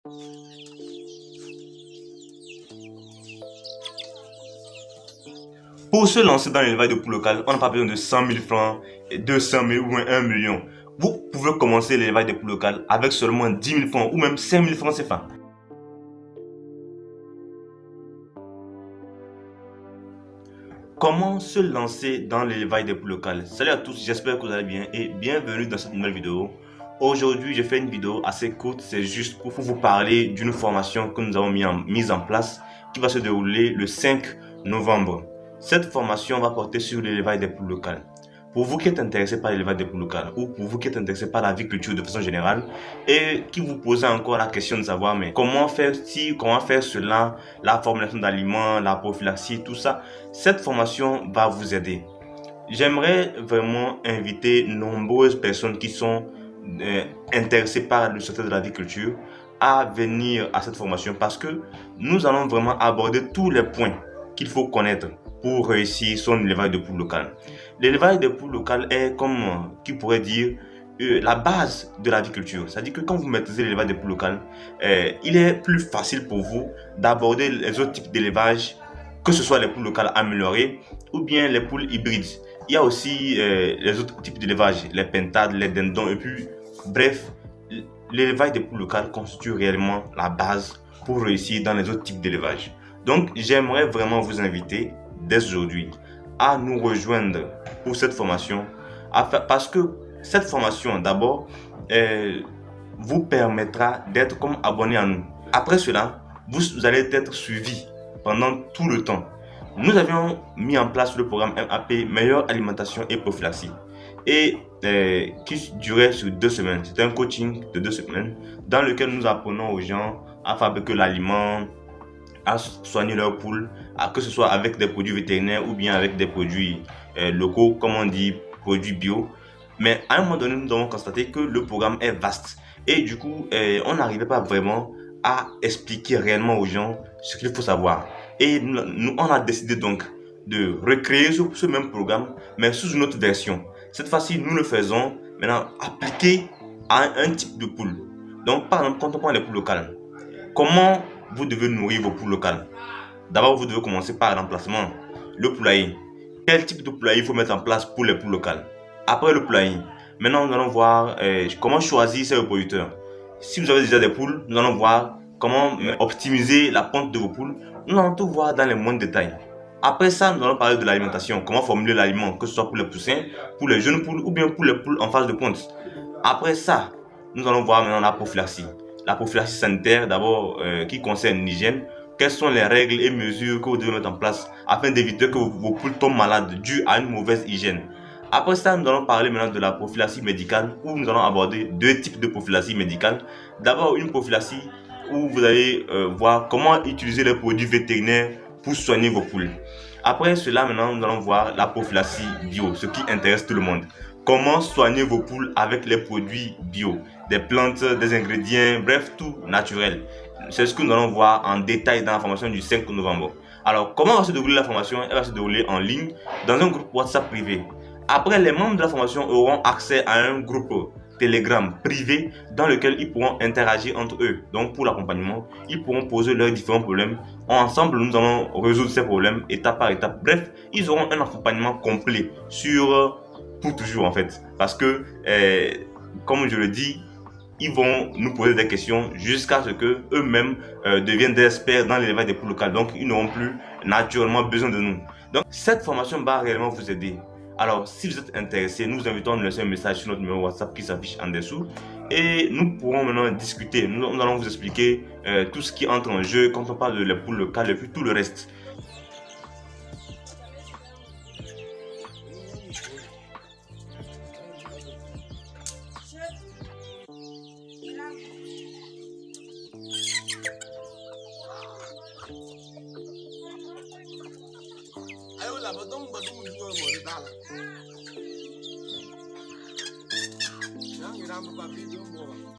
Pour se lancer dans l'élevage de poules locales, on n'a pas besoin de 100 000 francs, 200 000 ou 1 million. Vous pouvez commencer l'élevage de poules locales avec seulement 10 000 francs ou même 5 000 francs CFA. Comment se lancer dans l'élevage des poules locales? Salut à tous, j'espère que vous allez bien et bienvenue dans cette nouvelle vidéo. Aujourd'hui, je fais une vidéo assez courte, c'est juste pour vous parler d'une formation que nous avons mise en place qui va se dérouler le 5 novembre. Cette formation va porter sur l'élevage des poules locales. Pour vous qui êtes intéressé par l'élevage des poules locales ou pour vous qui êtes intéressé par l'agriculture de façon générale et qui vous posez encore la question de savoir mais comment faire cela, la formulation d'aliments, la prophylaxie, tout ça, cette formation va vous aider. J'aimerais vraiment inviter nombreuses personnes qui sont intéressées par le secteur de l'agriculture à venir à cette formation parce que nous allons vraiment aborder tous les points qu'il faut connaître pour réussir son élevage de poules locales. L'élevage de poules locales est comme, qui pourrait dire, la base de l'agriculture. C'est-à-dire que quand vous maîtrisez l'élevage de poules locales, il est plus facile pour vous d'aborder les autres types d'élevage, que ce soit les poules locales améliorées ou bien les poules hybrides. Il y a aussi les autres types d'élevage, les pintades, les dindons et puis, bref, l'élevage des poules locales constitue réellement la base pour réussir dans les autres types d'élevage. Donc, j'aimerais vraiment vous inviter dès aujourd'hui à nous rejoindre pour cette formation parce que cette formation d'abord vous permettra d'être comme abonné à nous. Après cela, vous allez être suivi pendant tout le temps. Nous avions mis en place le programme MAP Meilleure Alimentation et Prophylaxie et qui durait sur 2 semaines. C'était un coaching de 2 semaines dans lequel nous apprenons aux gens à fabriquer l'aliment, à soigner leurs poules, que ce soit avec des produits vétérinaires ou bien avec des produits locaux, comme on dit, produits bio. Mais à un moment donné, nous avons constaté que le programme est vaste et du coup, on n'arrivait pas vraiment à expliquer réellement aux gens ce qu'il faut savoir. Et nous, on a décidé donc de recréer ce même programme, mais sous une autre version. Cette fois-ci, nous le faisons maintenant appliqué à un type de poule. Donc, par exemple, quand on prend les poules locales, comment vous devez nourrir vos poules locales? D'abord, vous devez commencer par l'emplacement, le poulailler. Quel type de poulailler il faut mettre en place pour les poules locales? Après le poulailler, maintenant nous allons voir comment choisir ces reproducteurs. Si vous avez déjà des poules, nous allons voir comment optimiser la ponte de vos poules. Nous allons tout voir dans les moindres détails. Après ça, nous allons parler de l'alimentation, comment formuler l'aliment, que ce soit pour les poussins, pour les jeunes poules ou bien pour les poules en phase de ponte. Après ça, nous allons voir maintenant la prophylaxie. La prophylaxie sanitaire, d'abord, qui concerne l'hygiène. Quelles sont les règles et mesures que vous devez mettre en place afin d'éviter que vos poules tombent malades dues à une mauvaise hygiène. Après ça, nous allons parler maintenant de la prophylaxie médicale où nous allons aborder 2 types de prophylaxie médicale. D'abord, une prophylaxie où vous allez voir comment utiliser les produits vétérinaires pour soigner vos poules. Après cela, maintenant, nous allons voir la prophylaxie bio, ce qui intéresse tout le monde. Comment soigner vos poules avec les produits bio, des plantes, des ingrédients, bref, tout naturel. C'est ce que nous allons voir en détail dans la formation du 5 novembre. Alors, comment va se dérouler la formation? Elle va se dérouler en ligne dans un groupe WhatsApp privé. Après, les membres de la formation auront accès à un groupe Telegram privé dans lequel ils pourront interagir entre eux. Donc, pour l'accompagnement, ils pourront poser leurs différents problèmes. Ensemble, nous allons résoudre ces problèmes étape par étape. Bref, ils auront un accompagnement complet sur pour toujours en fait. Parce que, comme je le dis, ils vont nous poser des questions jusqu'à ce qu'eux-mêmes deviennent des experts dans l'élevage des poules locales. Donc, ils n'auront plus naturellement besoin de nous. Donc, cette formation va réellement vous aider. Alors, si vous êtes intéressé, nous vous invitons à nous laisser un message sur notre numéro WhatsApp qui s'affiche en dessous. Et nous pourrons maintenant discuter. Nous allons vous expliquer tout ce qui entre en jeu quand on parle de les poules locales et puis tout le reste. Ayo lah, betul dua boleh dah. Yang kita ambil papi jumbo.